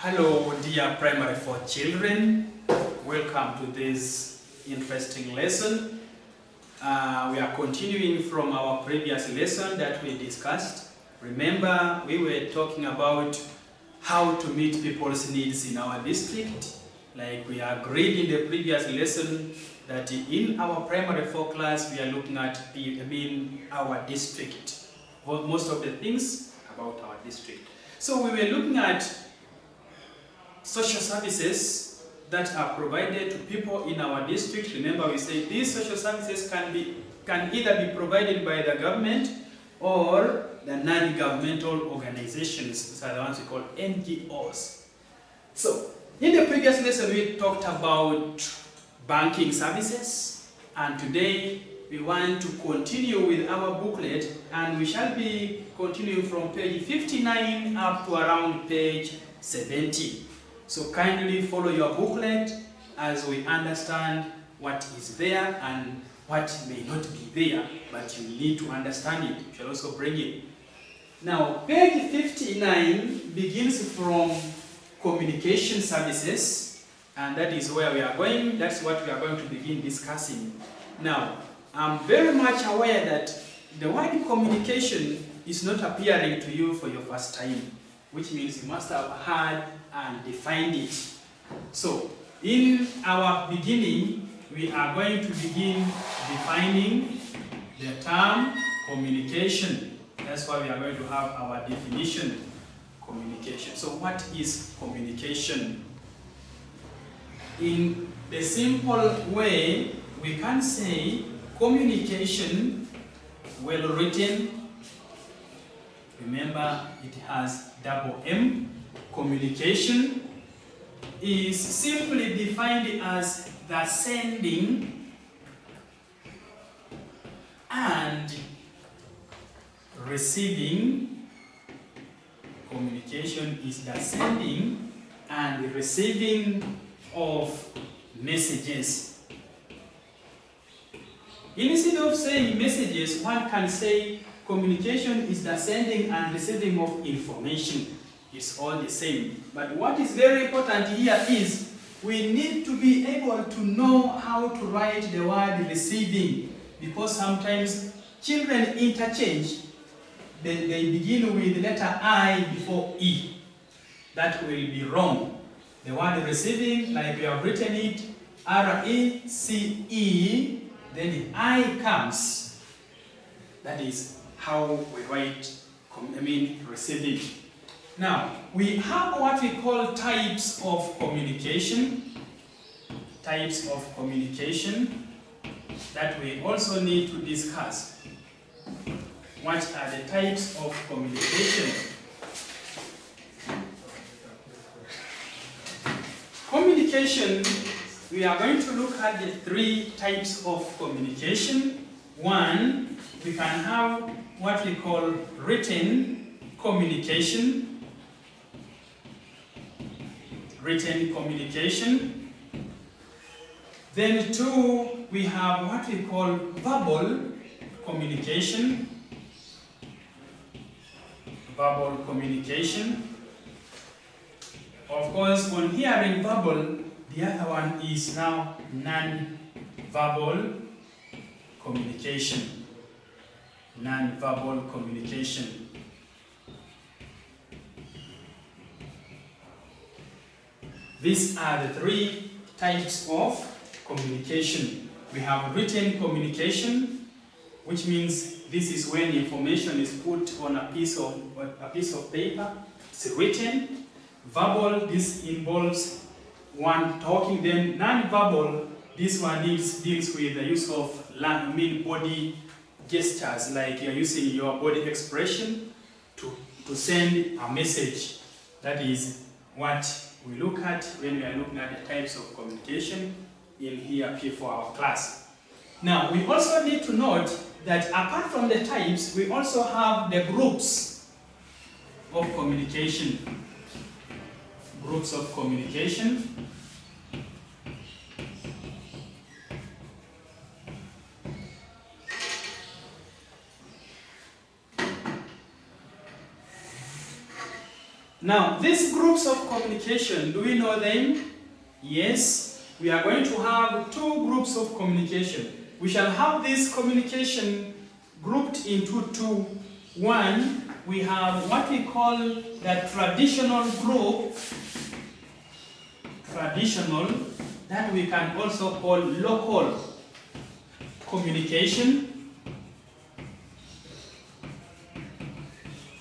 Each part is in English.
Hello dear primary 4 children, welcome to this interesting lesson. We are continuing from our previous lesson that we discussed. Remember, we were talking about how to meet people's needs in our district. Like we agreed in the previous lesson that in our primary 4 class we are looking at our district, most of the things about our district. So we were looking at social services that are provided to people in our district. Remember, we say these social services can either be provided by the government or the non-governmental organizations. These are the ones we call NGOs. So, in the previous lesson we talked about banking services, and today we want to continue with our booklet, and we shall be continuing from page 59 up to around page 70. So kindly follow your booklet as we understand what is there and what may not be there, but you need to understand it. You shall also bring it. Now, page 59 begins from communication services, and that is where we are going. That's what we are going to begin discussing. Now, I'm very much aware that the word communication is not appearing to you for your first time, which means you must have heard and defined it. So, in our beginning, we are going to begin defining the term communication. That's why we are going to have our definition, communication. So, what is communication? In the simple way, we can say communication, well written. Remember, it has double M. Communication is simply defined as the sending and receiving. Communication is the sending and receiving of messages. Instead of saying messages, one can say communication is the sending and receiving of information. It's all the same. But what is very important here is we need to be able to know how to write the word receiving, because sometimes children interchange. They begin with the letter I before E. That will be wrong. The word receiving, like we have written it, R-E-C-E, then the I comes. That is how we write receiving. Now, we have what we call types of communication. Types of communication that we also need to discuss. What are the types of communication? Communication, we are going to look at the 3 types of communication. One, we can have what we call written communication. Written communication. Then 2, we have what we call verbal communication. Verbal communication. Of course, on hearing verbal, the other one is now non-verbal communication. Non-verbal communication. These are the 3 types of communication. We have written communication, which means this is when information is put on a piece of paper. It's written. Verbal, this involves one talking. Then non-verbal, this one deals with the use of body gestures, like you're using your body expression to send a message. That is what we look at when we are looking at the types of communication in here P4 our class. Now, we also need to note that apart from the types, we also have the groups of communication. Groups of communication. Now, these groups of communication, do we know them? Yes, we are going to have two groups of communication. We shall have this communication grouped into two. One, we have what we call the traditional group, that we can also call local communication.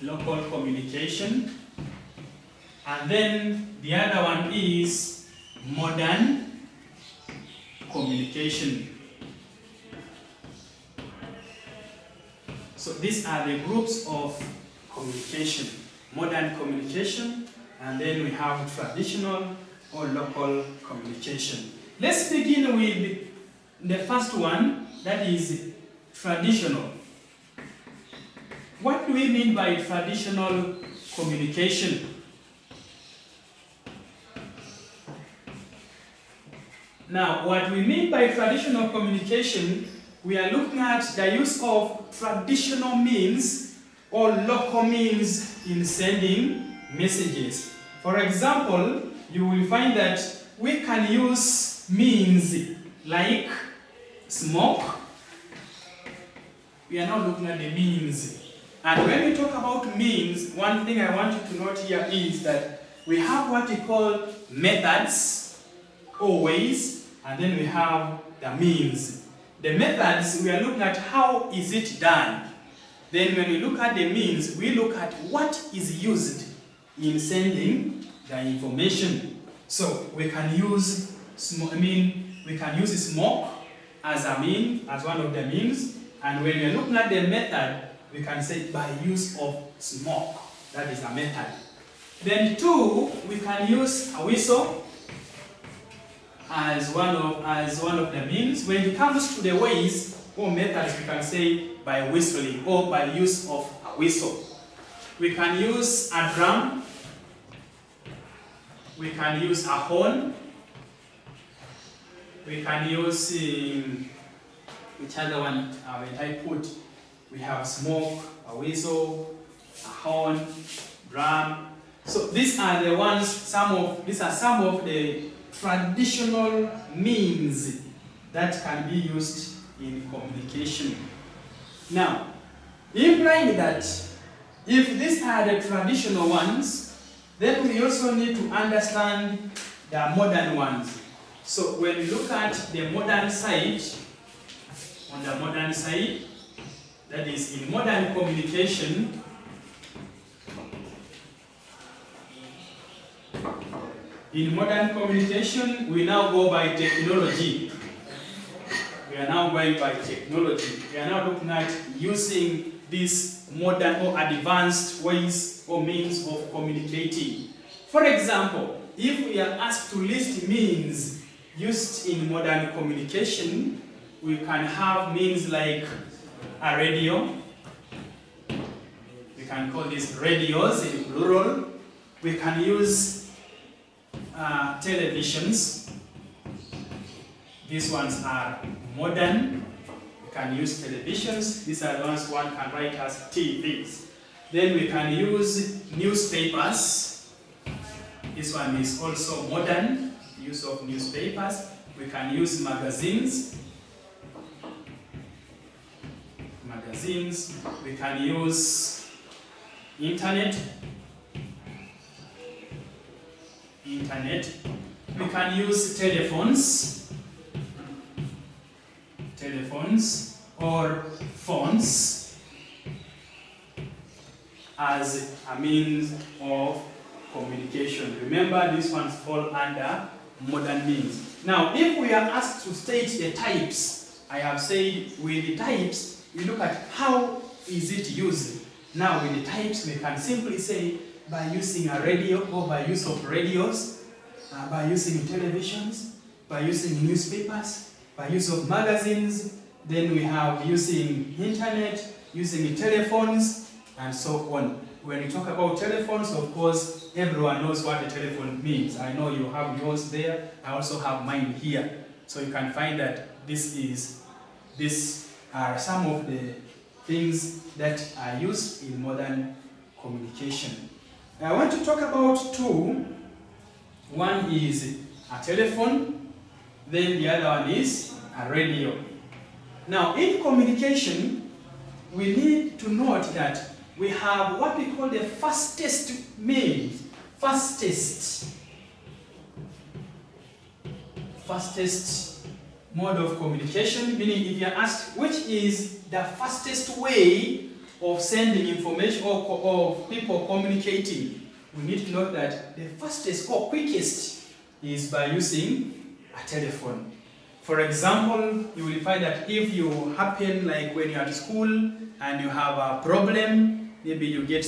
Local communication. And then the other one is modern communication. So these are the groups of communication. Modern communication, and then we have traditional or local communication. Let's begin with the first one, that is traditional. What do we mean by traditional communication? Now, what we mean by traditional communication, we are looking at the use of traditional means or local means in sending messages. For example, you will find that we can use means like smoke. We are now looking at the means. And when we talk about means, one thing I want you to note here is that we have what we call methods or ways, and then we have the means. The methods, we are looking at how is it done. Then when we look at the means, we look at what is used in sending the information. So we can use smoke as a mean, as one of the means. And when we are looking at the method, we can say by use of smoke. That is a method. Then two, we can use a whistle as one of the means. When it comes to the ways or methods, we can say by whistling or by use of a whistle. We can use a drum. We can use a horn. We can use which other one? When I put, we have smoke, a whistle, a horn, drum. So these are the ones. These are some of the traditional means that can be used in communication. Now, implying that if these are the traditional ones, then we also need to understand the modern ones. So when we look at the modern side, on the modern side, that is in modern communication, we now go by technology. We are now going by technology. We are now looking at using these modern or advanced ways or means of communicating. For example, if we are asked to list means used in modern communication, we can have means like a radio. We can call these radios in plural. We can use televisions. These ones are modern. We can use televisions. These are the ones one can write as TVs. Then we can use newspapers. This one is also modern, use of newspapers. We can use magazines. We can use internet. We can use telephones or phones as a means of communication. Remember, these ones fall under modern means. Now, if we are asked to state the types, I have said with the types, we look at how is it used. Now, with the types, we can simply say by using a radio or by use of radios, by using televisions, by using newspapers, by use of magazines. Then we have using internet, using telephones, and so on. When you talk about telephones, of course, everyone knows what a telephone means. I know you have yours there. I also have mine here. So you can find that these are some of the things that are used in modern communication. I want to talk about two. One is a telephone, then the other one is a radio. Now, in communication, we need to note that we have what we call the fastest means. Fastest mode of communication, meaning if you are asked which is the fastest way of sending information or of people communicating, we need to note that the fastest or quickest is by using a telephone. For example, you will find that if you happen, like when you're at school and you have a problem, maybe you get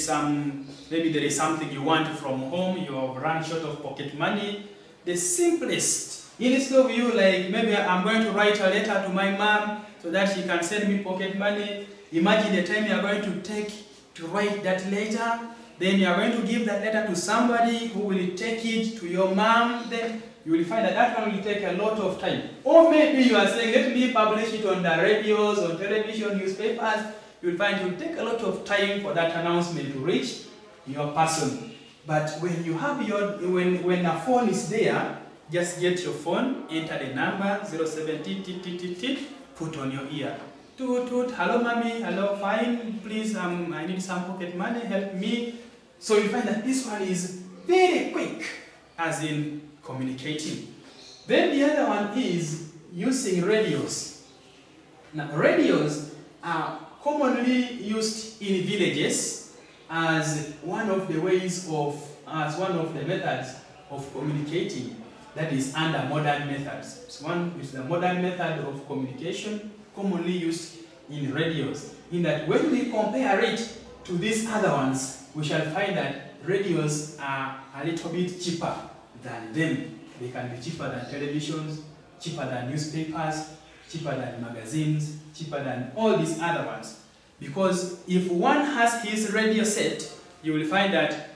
maybe there is something you want from home, you have run short of pocket money, the simplest, instead of you like, maybe I'm going to write a letter to my mom so that she can send me pocket money. Imagine the time you are going to take to write that letter, then you are going to give that letter to somebody who will take it to your mom, then you will find that that one will take a lot of time. Or maybe you are saying, let me publish it on the radios, on television, newspapers. You will find it will take a lot of time for that announcement to reach your person. But when you have when a phone is there, just get your phone, enter the number 070 put on your ear. Toot toot, hello mommy, hello, fine, please, I need some pocket money, help me. So you find that this one is very quick, as in communicating. Then the other one is using radios. Now radios are commonly used in villages as one of the methods of communicating that is under modern methods. It's one is the modern method of communication commonly used in radios. In that when we compare it to these other ones, we shall find that radios are a little bit cheaper than them. They can be cheaper than televisions, cheaper than newspapers, cheaper than magazines, cheaper than all these other ones. Because if one has his radio set, you will find that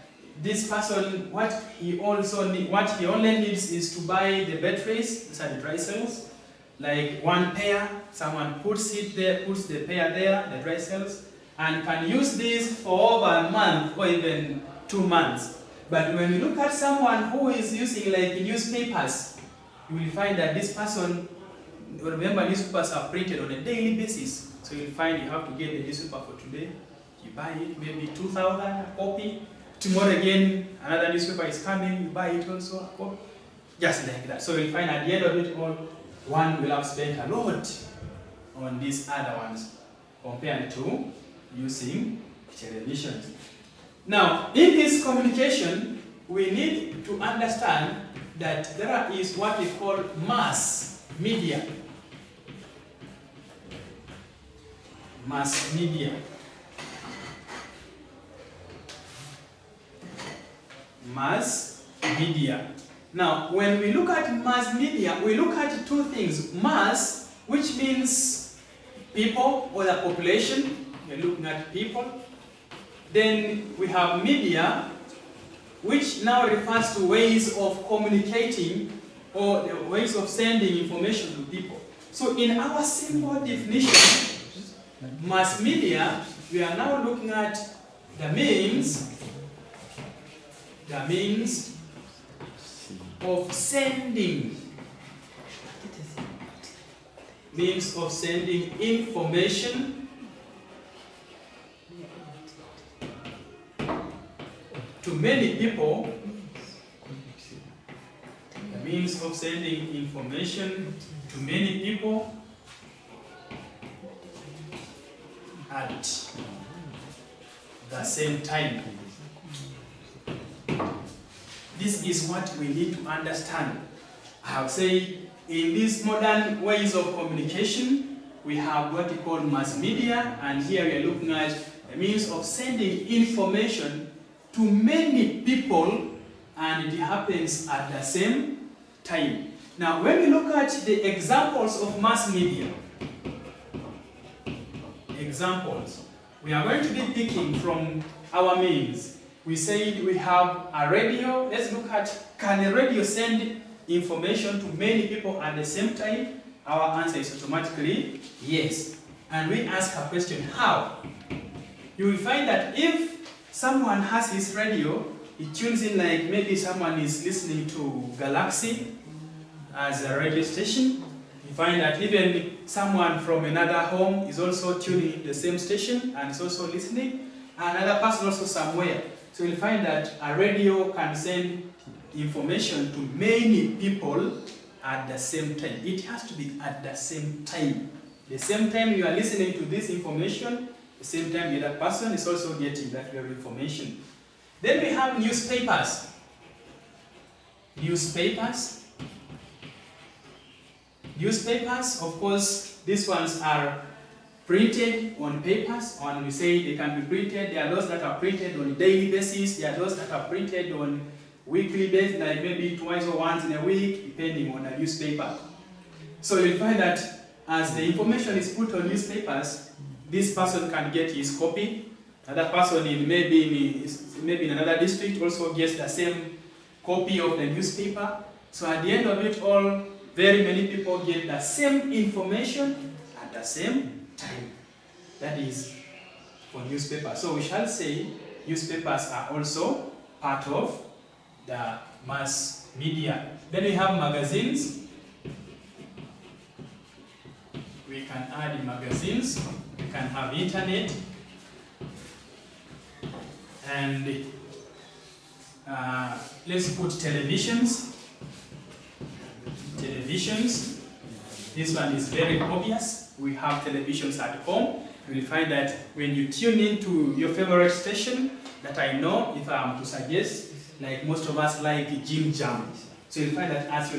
this person, what he only needs is to buy the batteries, these are the dry cells, like one pair, someone puts it there, puts the pair there, the dry cells, and can use this for over a month or even 2 months. But when you look at someone who is using like newspapers, you will find that this person, remember newspapers are printed on a daily basis, so you'll find you have to get the newspaper for today, you buy it, maybe 2,000 a copy, tomorrow again another newspaper is coming, you buy it also a copy, just like that. So you'll find at the end of it all, one will have spent a lot on these other ones compared to using televisions. Now, in this communication, we need to understand that there is what we call mass media. Mass media. Mass media. Now, when we look at mass media, we look at two things. Mass, which means people or the population. We're looking at people. Then we have media, which now refers to ways of communicating or the ways of sending information to people. So in our simple definition, mass media, we are now looking at the means of sending information to many people, the means of sending information to many people at the same time. This is what we need to understand. I have said, in these modern ways of communication, we have what we call mass media, and here we are looking at the means of sending information to many people, and it happens at the same time. Now, when we look at the examples of mass media, we are going to be picking from our means. We said we have a radio. Let's look at, can a radio send information to many people at the same time? Our answer is automatically yes. And we ask a question, how? You will find that if someone has his radio It tunes in like maybe someone is listening to Galaxy as a radio station. You find that even someone from another home is also tuning in the same station and is also listening. Another person also somewhere. So you'll find that a radio can send information to many people at the same time. It has to be at the same time. The same time you are listening to this information, the same time the other person is also getting that very information. Then we have newspapers. Newspapers, of course, these ones are printed on papers, and we say they can be printed. There are those that are printed on a daily basis. There are those that are printed on weekly basis, like maybe twice or once in a week, depending on the newspaper. So you'll find that as the information is put on newspapers, this person can get his copy. Another person in maybe in another district also gets the same copy of the newspaper. So at the end of it all, very many people get the same information at the same time. That is for newspapers. So we shall say newspapers are also part of the mass media. Then we have magazines. We can add magazines. We can have internet. And let's put televisions. This one is very obvious. We have televisions at home. You will find that when you tune into your favorite station, that I know, if I am to suggest, like most of us like Jim Jam. So you'll find that as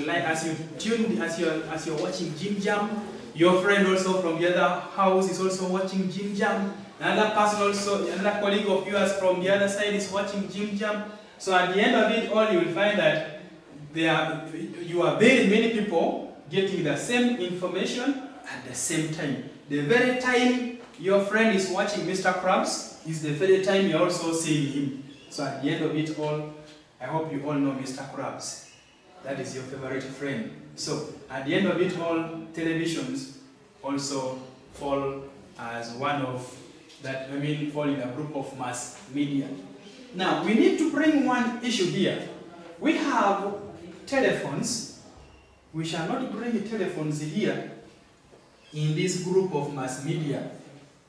you're watching Jim Jam, your friend also from the other house is also watching Jim Jam. Another person also, another colleague of yours from the other side is watching Jim Jam. So at the end of it all, you will find that you are very many people getting the same information at the same time. The very time your friend is watching Mr. Krabs is the very time you're also seeing him. So at the end of it all, I hope you all know Mr. Krabs. That is your favorite friend. So at the end of it all, televisions also fall as one of that, fall in a group of mass media. Now, we need to bring one issue here. We have telephones. We shall not bring telephones here in this group of mass media.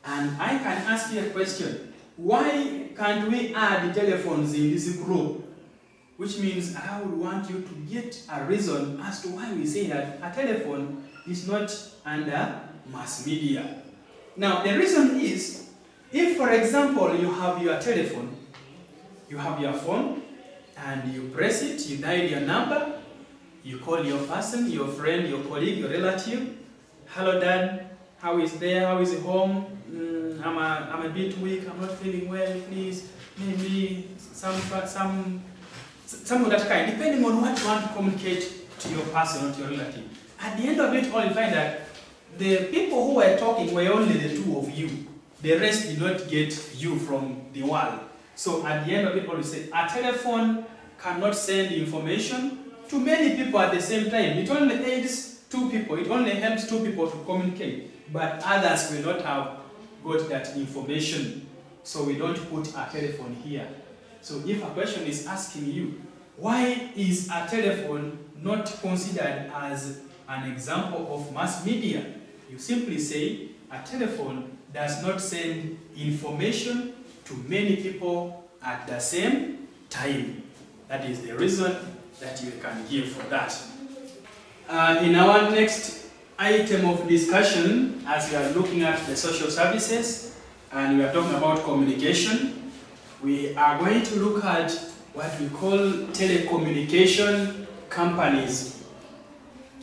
And I can ask you a question. Why can't we add telephones in this group? Which means I would want you to get a reason as to why we say that a telephone is not under mass media. Now, the reason is, if, for example, you have your telephone, you have your phone, and you press it, you dial your number, you call your person, your friend, your colleague, your relative. Hello, Dad. How is there? How is home? I'm a bit weak. I'm not feeling well. Please, maybe some of that kind, depending on what you want to communicate to your person or to your relative. At the end of it all, you find that the people who were talking were only the two of you. The rest did not get you from the world. So at the end of it all, we say a telephone cannot send information to many people at the same time. It only aids two people. It only helps two people to communicate. But others will not have got that information. So we don't put a telephone here. So if a question is asking you, why is a telephone not considered as an example of mass media? You simply say a telephone does not send information to many people at the same time. That is the reason that you can give for that. In our next item of discussion, as we are looking at the social services and we are talking about communication, we are going to look at what we call telecommunication companies.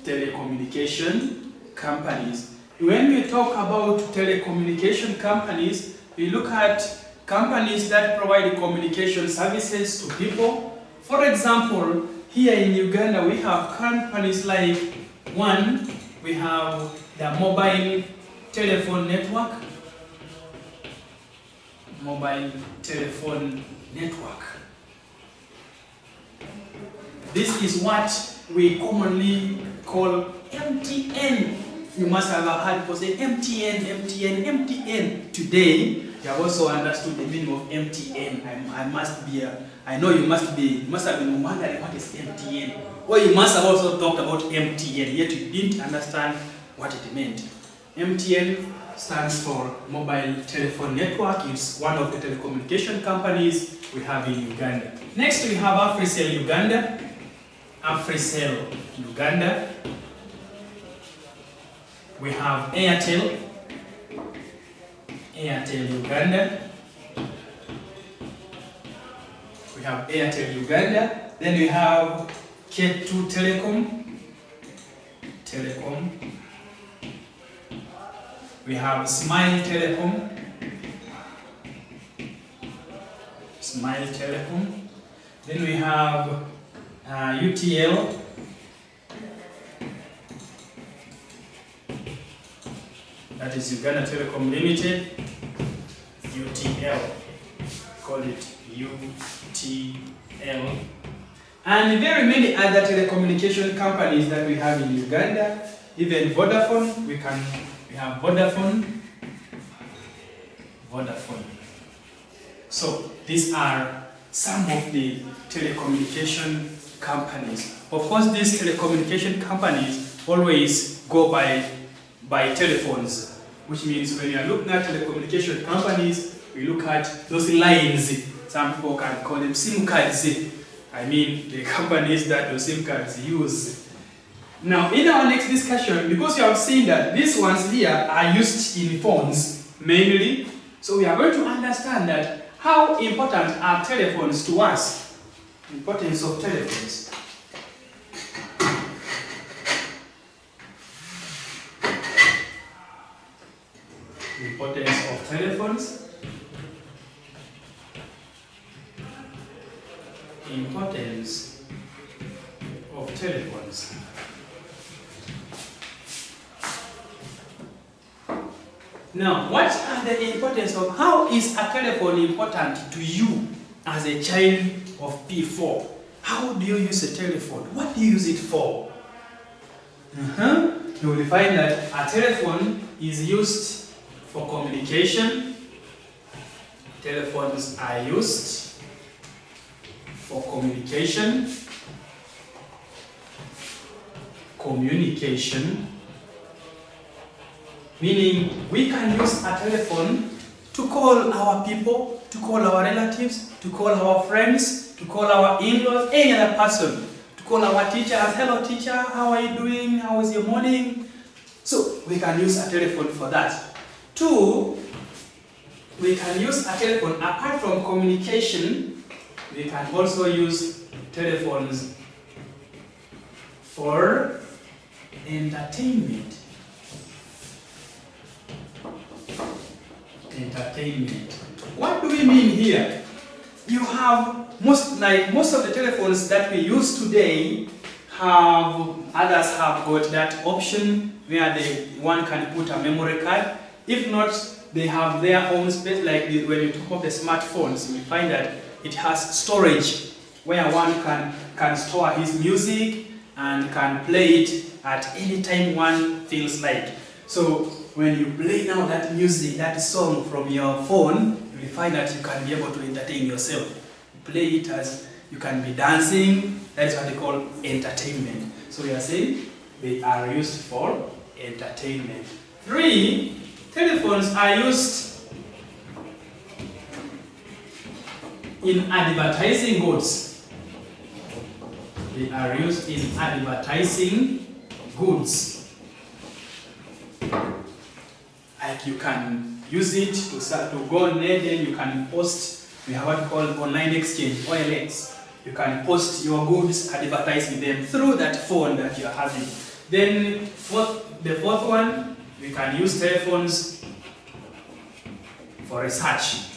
Telecommunication companies. When we talk about telecommunication companies, we look at companies that provide communication services to people. For example, here in Uganda we have companies like, one, we have the mobile telephone network. Mobile telephone network. This is what we commonly call MTN You must have heard people say MTN, MTN, MTN. Today, you have also understood the meaning of MTN. I know you must have been wondering what is MTN. Or you must have also talked about MTN, yet you didn't understand what it meant. MTN stands for Mobile Telephone Network. It's one of the telecommunication companies we have in Uganda. Next, we have AfriCell Uganda. AfriCell Uganda. We have Airtel. Airtel Uganda. We have Airtel Uganda. Then we have K2 Telecom. We have Smile Telecom. Then we have UTL. That is Uganda Telecom Limited. UTL. Call it UTL. And very many other telecommunication companies that we have in Uganda. Even Vodafone. We have Vodafone. So these are some of the telecommunication companies. Of course, these telecommunication companies always go by telephones, which means when you are looking at telecommunication companies, we look at those lines. Some people can call them SIM cards. I mean, the companies that those SIM cards use. Now, in our next discussion, because you have seen that these ones here are used in phones mainly, so we are going to understand that how important are telephones to us. Importance of telephones. Importance of telephones. Importance of telephones. Now, what are the importance of, how is a telephone important to you as a child of P4? How do you use a telephone? What do you use it for? You will find that a telephone is used for communication. Telephones are used for communication. Meaning we can use a telephone to call our people, to call our relatives, to call our friends, to call our in-laws, any other person, to call our teacher, hello teacher, how are you doing, how was your morning? So we can use a telephone for that. Two, we can use a telephone apart from communication. We can also use telephones for entertainment. What do we mean here? You have most of the telephones that we use today others have got that option where one can put a memory card. If not, they have their own space, like when you talk of the smartphones, you find that it has storage where one can store his music and can play it at any time one feels like. So when you play now that music, that song from your phone, you will find that you can be able to entertain yourself. You play it as you can be dancing. That is what they call entertainment. So we are saying they are used for entertainment. 3, telephones are used in advertising goods. They are used in advertising goods. Like you can use it to go on there, then you can post. We have what we call online exchange, OLX. You can post your goods, advertising them through that phone that you are having. Then the fourth one, we can use telephones for research.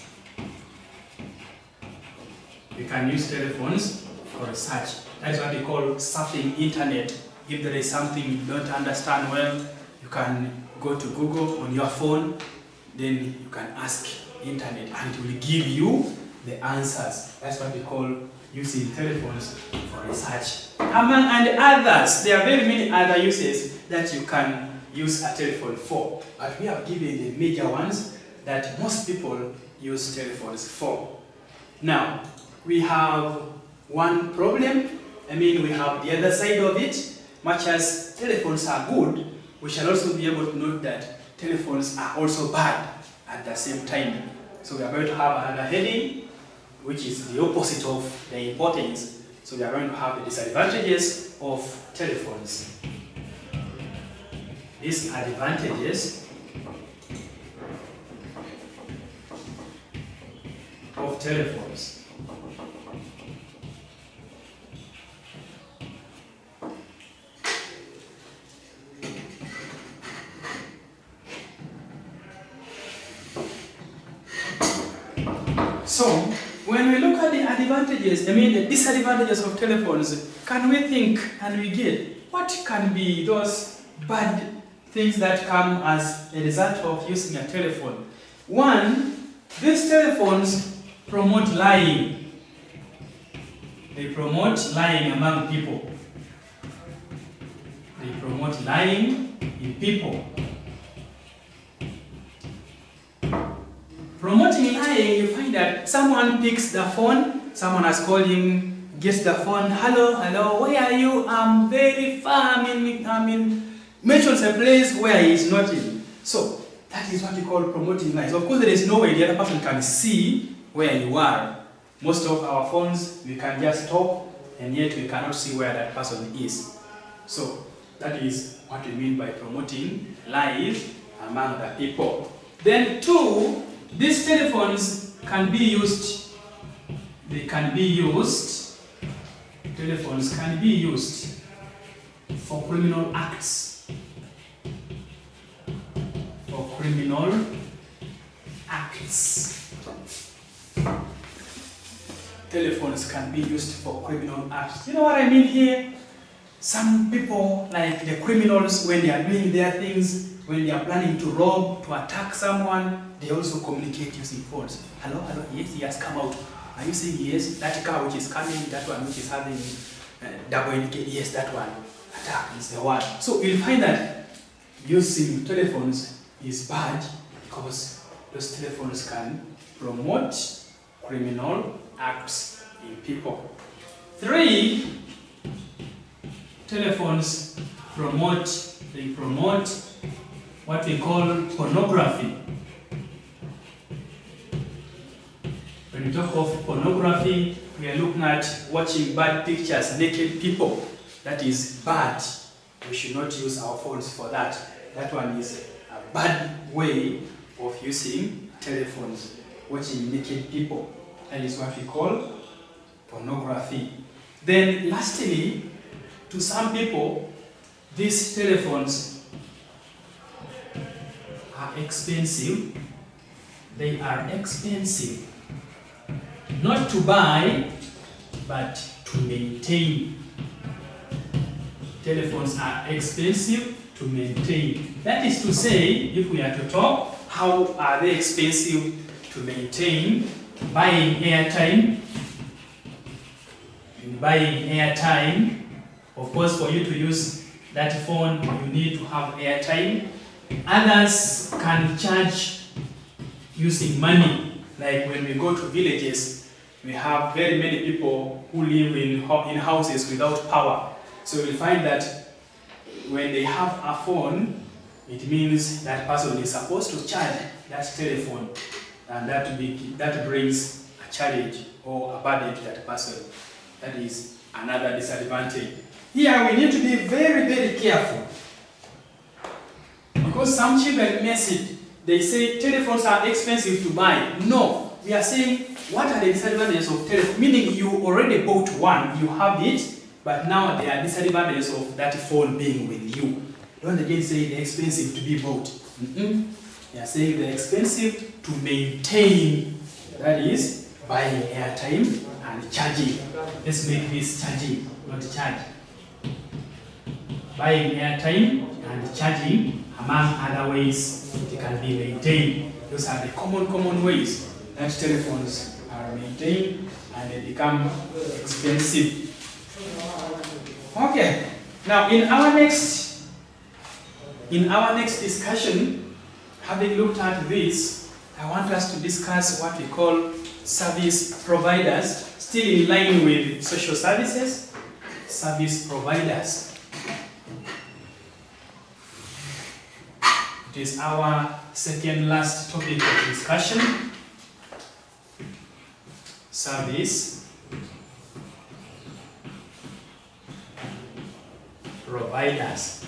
We can use telephones for research. That's what we call surfing internet. If there is something you don't understand well, you can go to Google on your phone, then you can ask internet and it will give you the answers. That's what we call using telephones for research. Among and others, there are very many other uses that you can use a telephone for, but we have given the major ones that most people use telephones for. Now, we have one problem. We have the other side of it. Much as telephones are good, we shall also be able to note that telephones are also bad at the same time. So we are going to have another heading, which is the opposite of the importance. So we are going to have the disadvantages of telephones. Disadvantages of telephones. So, when we look at the advantages, the disadvantages of telephones, can we think and we get what can be those bad things that come as a result of using a telephone? One, these telephones promote lying. They promote lying among people. They promote lying in people. Promoting lying, you find that someone picks the phone, someone has called him, gets the phone, hello, where are you? I'm very far, mentions a place where he is not in. So, that is what we call promoting lies. Of course, there is no way the other person can see where you are. Most of our phones, we can just talk, and yet we cannot see where that person is. So, that is what we mean by promoting lies among the people. Then two, these telephones can be used, telephones can be used for criminal acts. For criminal acts. Telephones can be used for criminal acts. You know what I mean here? Some people, like the criminals, when they are doing their things, when they are planning to rob, to attack someone, they also communicate using phones. Hello, yes, he has come out. Are you saying yes? That car which is coming, that one which is having double indicate, yes, that one. Attack is the one. So you'll find that using telephones is bad because those telephones can promote criminal acts in people. Three, telephones promote what we call pornography. When we talk of pornography, we are looking at watching bad pictures, naked people. That is bad. We should not use our phones for that. That one is a bad way of using telephones, watching naked people. That is what we call pornography. Then lastly, to some people, these telephones are expensive. They are expensive. Not to buy, but to maintain. Telephones are expensive to maintain. That is to say, if we are to talk, how are they expensive to maintain? Buying airtime. In buying airtime, of course, for you to use that phone, you need to have airtime. Others can charge using money. Like when we go to villages, we have very many people who live in houses without power. So you'll find that when they have a phone, it means that person is supposed to charge that telephone, and that brings a challenge or a burden to that person. That is another disadvantage. Here we need to be very, very careful. Because some children mess it. They say telephones are expensive to buy. No, we are saying what are the disadvantages of telephone? Meaning you already bought one, you have it, but now there are disadvantages of that phone being with you. Don't again say they're expensive to be bought. They are saying they're expensive to maintain. That is buying airtime and charging. Let's make this charging, not charge. Buying airtime and charging, among other ways, it can be maintained. Those are the common ways that telephones are maintained and they become expensive. Okay, now in our next In our next discussion, having looked at this, I want us to discuss what we call service providers, still in line with social services, service providers. It is our second last topic of discussion. Service providers.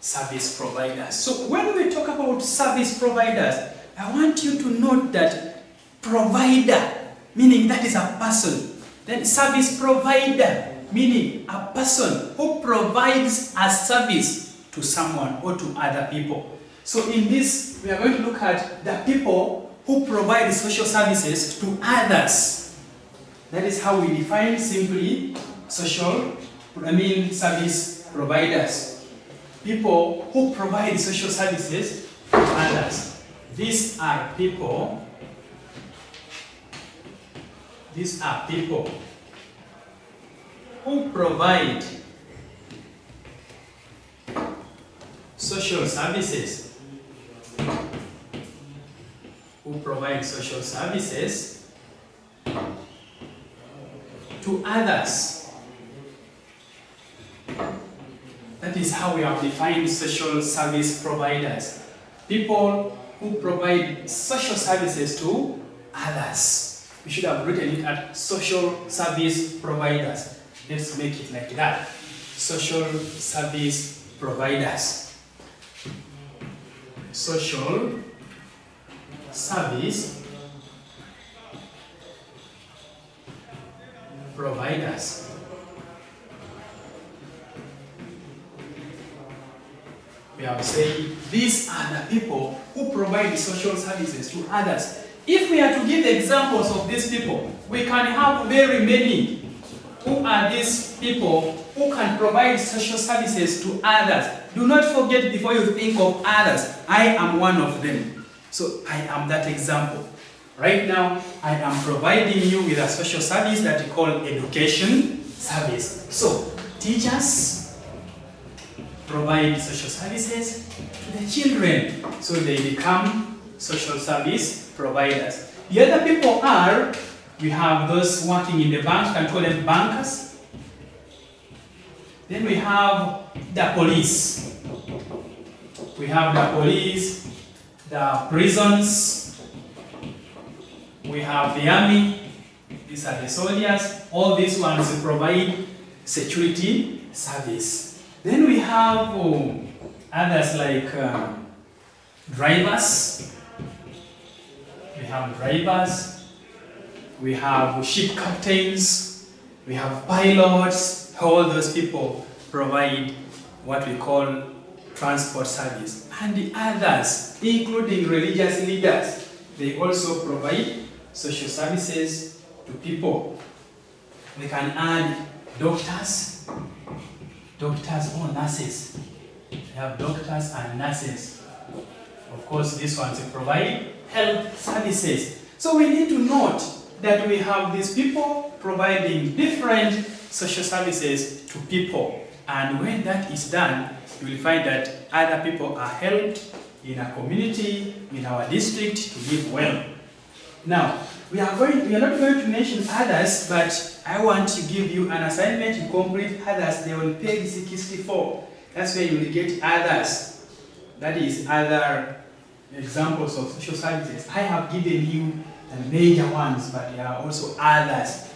Service providers. So when we talk about service providers, I want you to note that provider, meaning that is a person. Then service provider, meaning a person who provides a service to someone or to other people. So in this, we are going to look at the people who provide social services to others. That is how we define simply service providers. People who provide social services to others. These are people who provide social services. To others. That is how we have defined social service providers. People who provide social services to others. We should have written it as social service providers. Let's make it like that. Social service providers. Social service providers. We have said these are the people who provide social services to others. If we are to give examples of these people, we can have very many. Who are these people who can provide social services to others? Do not forget, before you think of others, I am one of them. So I am that example. Right now, I am providing you with a social service that we call education service. So teachers provide social services to the children, so they become social service providers. The other people are, we have those working in the bank, can call them bankers. Then we have the police. We have the police, the prisons, we have the army, these are the soldiers. All these ones provide security service. Then we have others like drivers. We have drivers. We have ship captains. We have pilots. All those people provide what we call transport service. And the others, including religious leaders, they also provide social services to people. We can add doctors or nurses. We have doctors and nurses. Of course, these ones provide health services. So we need to note that we have these people providing different social services to people. And when that is done, you will find that other people are helped in a community, in our district, to live well. Now, we are not going to mention others, but I want to give you an assignment to complete others. They on page 64. That's where you will get others. That is other examples of social services. I have given you the major ones, but there are also others.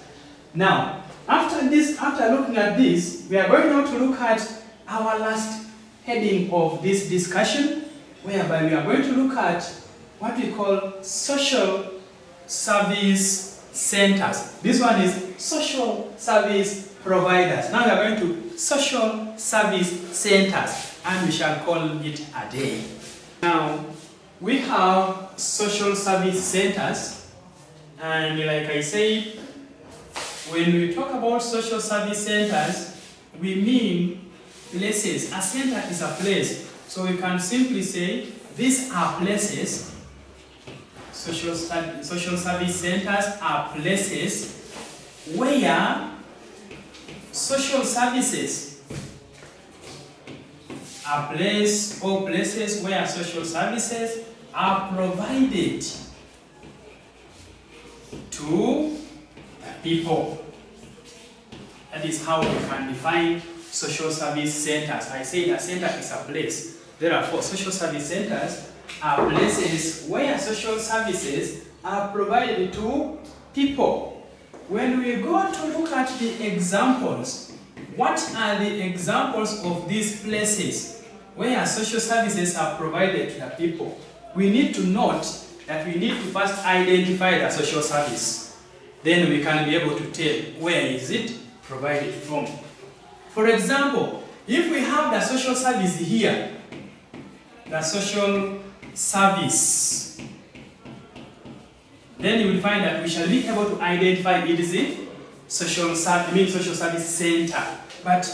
Now, after looking at this, we are going now to look at our last heading of this discussion, whereby we are going to look at what we call social service centers. This one is social service providers. Now we are going to social service centers, and we shall call it a day. Now, we have social service centers, and like I said, when we talk about social service centers, we mean places. A center is a place. So we can simply say these are places. Social service centers are places where social services are placed, or places where social services are provided to the people. That is how we can define social service centers. I say a center is a place. Therefore, social service centers are places where social services are provided to people. When we go to look at the examples, what are the examples of these places where social services are provided to the people? We need to note that we need to first identify the social service. Then we can be able to tell where is it provided from. For example, if we have the social service here, the social service, then you will find that we shall be able to identify it is a social service center. But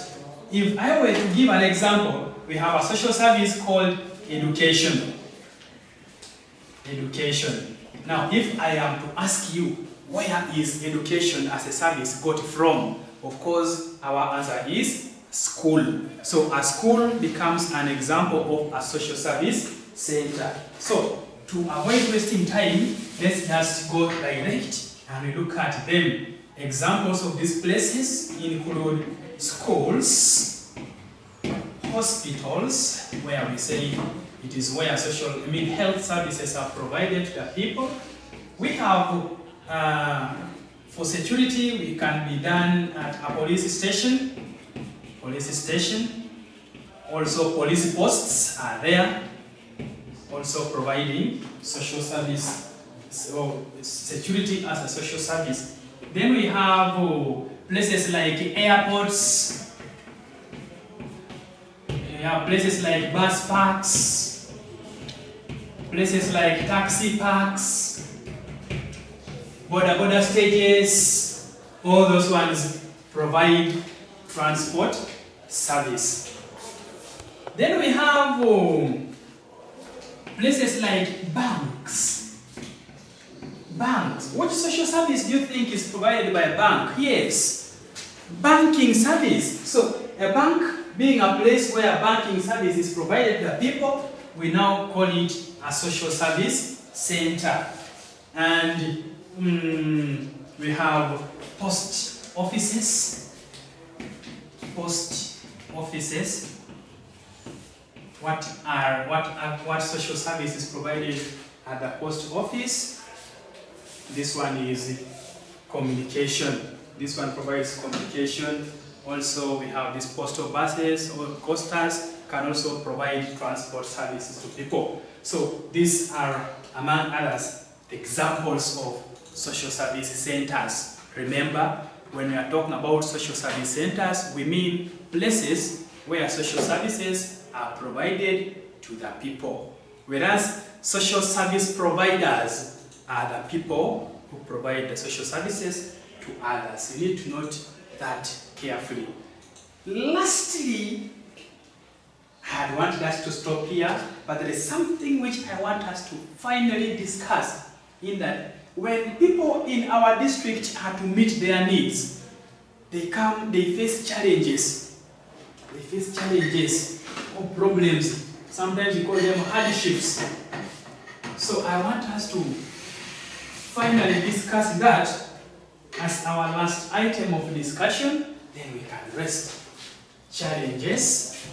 if I were to give an example, we have a social service called education. Education. Now, if I am to ask you, where is education as a service got from? Of course, our answer is school. So a school becomes an example of a social service center. So to avoid wasting time, let's just go direct and we look at them. Examples of these places include schools, hospitals, where we say it is where health services are provided to the people. We have, for security, we can be done at a police station. Also police posts are there, also providing social service, so security as a social service. Then we have places like airports, we have places like bus parks, places like taxi parks, border stages. All those ones provide transport service. Then we have places like banks. Banks. What social service do you think is provided by a bank? Yes, banking service. So a bank being a place where banking service is provided to the people, we now call it a social service center. And we have post offices. Post offices. What social service is provided at the post office? This one is communication. This one provides communication. Also, we have these postal buses or coasters can also provide transport services to people. So these are, among others, examples of social service centers. Remember, when we are talking about social service centers, we mean places where social services are provided to the people. Whereas social service providers are the people who provide the social services to others. You need to note that carefully. Lastly, I wanted us to stop here, but there is something which I want us to finally discuss, in that when people in our district are to meet their needs, they face challenges. They face challenges or problems. Sometimes we call them hardships. So I want us to finally discuss that as our last item of discussion, then we can rest. Challenges,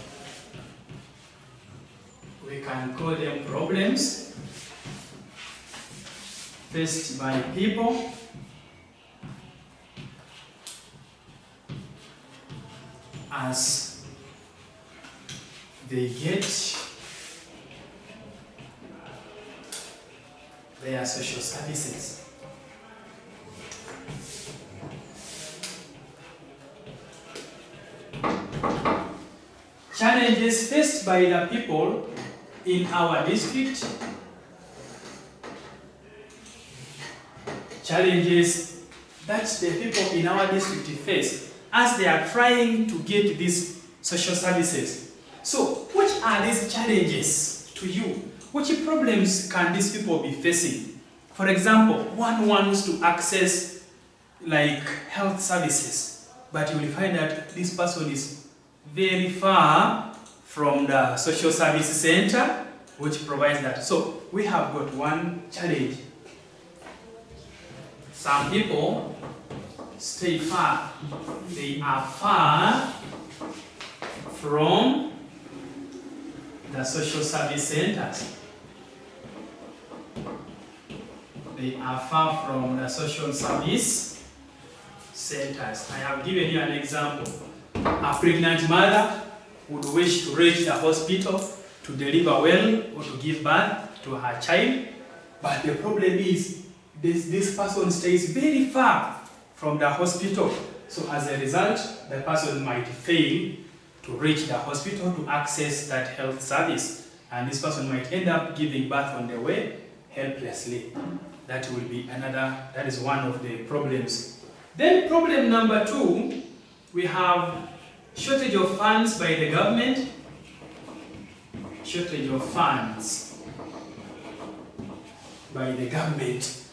we can call them problems faced by people as they get their social services. Challenges faced by the people in our district. Challenges that the people in our district face as they are trying to get these social services. So, what are these challenges to you? Which problems can these people be facing? For example, one wants to access like health services, but you will find that this person is very far from the social service center which provides that. So we have got one challenge. Some people stay far. They are far from the social service centers. They are far from the social service centers. I have given you an example. A pregnant mother would wish to reach the hospital to deliver well or to give birth to her child, but the problem is this person stays very far from the hospital. So as a result, the person might fail to reach the hospital to access that health service, and this person might end up giving birth on the way helplessly. That will be that is one of the problems. Then problem number 2, we have shortage of funds by the government. Shortage of funds by the government.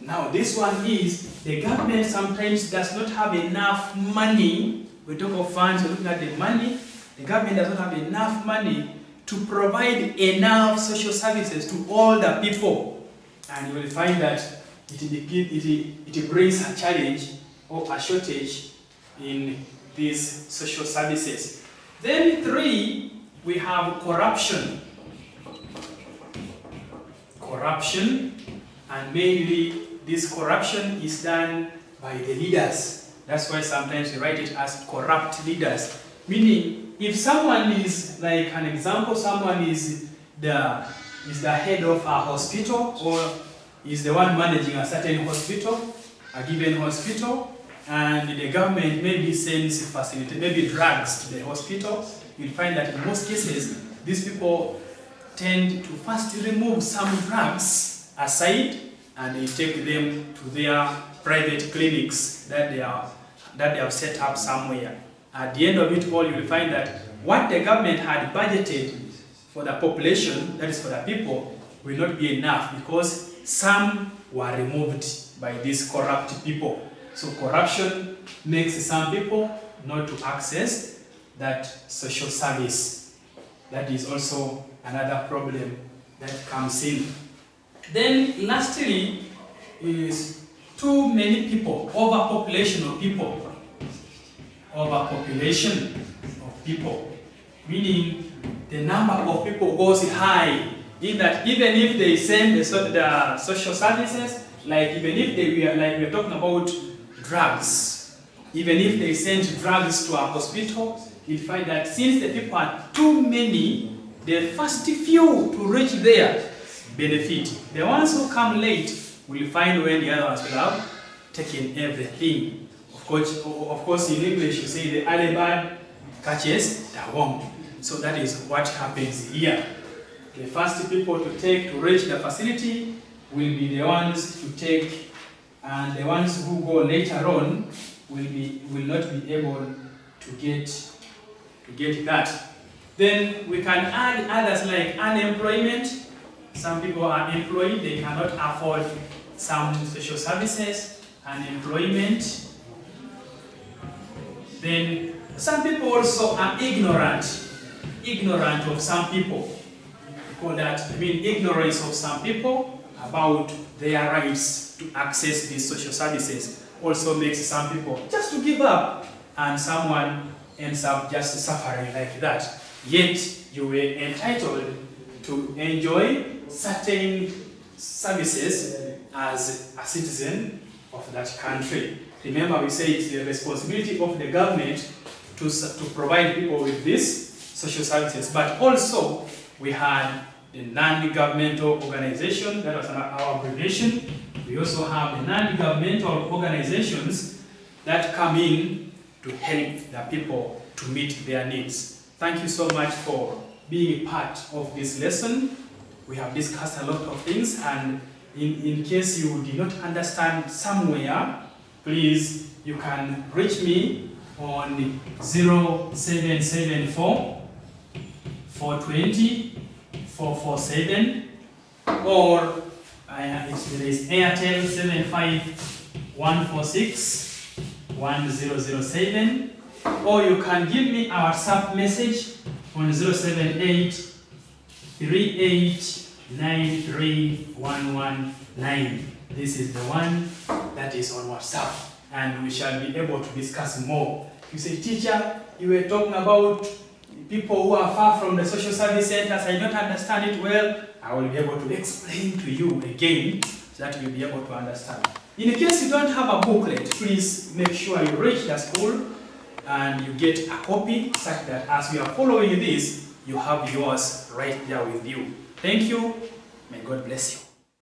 Now this one is, the government sometimes does not have enough money. We talk of funds, we're looking at the money. The government does not have enough money to provide enough social services to all the people. And you will find that it brings a challenge or a shortage in these social services. Then 3, we have corruption. Corruption, and mainly this corruption is done by the leaders. That's why sometimes we write it as corrupt leaders. Meaning, if someone is, like an example, someone is the head of a hospital, or is the one managing a certain hospital, a given hospital, and the government maybe sends maybe drugs to the hospital, you'll find that in most cases, these people tend to first remove some drugs aside, and they take them to their private clinics that they have set up somewhere. At the end of it all, you will find that what the government had budgeted for the population, that is for the people, will not be enough, because some were removed by these corrupt people. So corruption makes some people not to access that social service. That is also another problem that comes in. Then lastly is too many people, overpopulation of people. Overpopulation of people, meaning the number of people goes high, in that even if they send the social services, like even if we're talking about drugs, even if they send drugs to a hospital, you find that since the people are too many, the first few to reach there benefit. The ones who come late will find when the other ones will have taken everything. Of course, in English you say the early bird catches the worm. So that is what happens here. The first people to reach the facility will be the ones to take, and the ones who go later on will not be able to get that. Then we can add others like unemployment. Some people are employed, they cannot afford some social services, unemployment. Then some people also are ignorant of some people. Ignorance of some people about their rights to access these social services also makes some people just to give up, and someone ends up just suffering like that. Yet you were entitled to enjoy certain services as a citizen of that country. Remember, we say it's the responsibility of the government to provide people with these social services, but also we had the non-governmental organization, that was our abbreviation. We also have the non-governmental organizations that come in to help the people to meet their needs. Thank you so much for being a part of this lesson. We have discussed a lot of things, and in case you did not understand somewhere, please, you can reach me on 0774 420 447, or there is Airtel 146 1007, or you can give me a WhatsApp message on 078 3893119. This is the one that is on WhatsApp, and we shall be able to discuss more. You say, teacher, you were talking about people who are far from the social service centers. I don't understand it well. I will be able to explain to you again so that you'll be able to understand. In case you don't have a booklet, please make sure you reach the school and you get a copy such that as we are following this, you have yours right there with you. Thank you. May God bless you.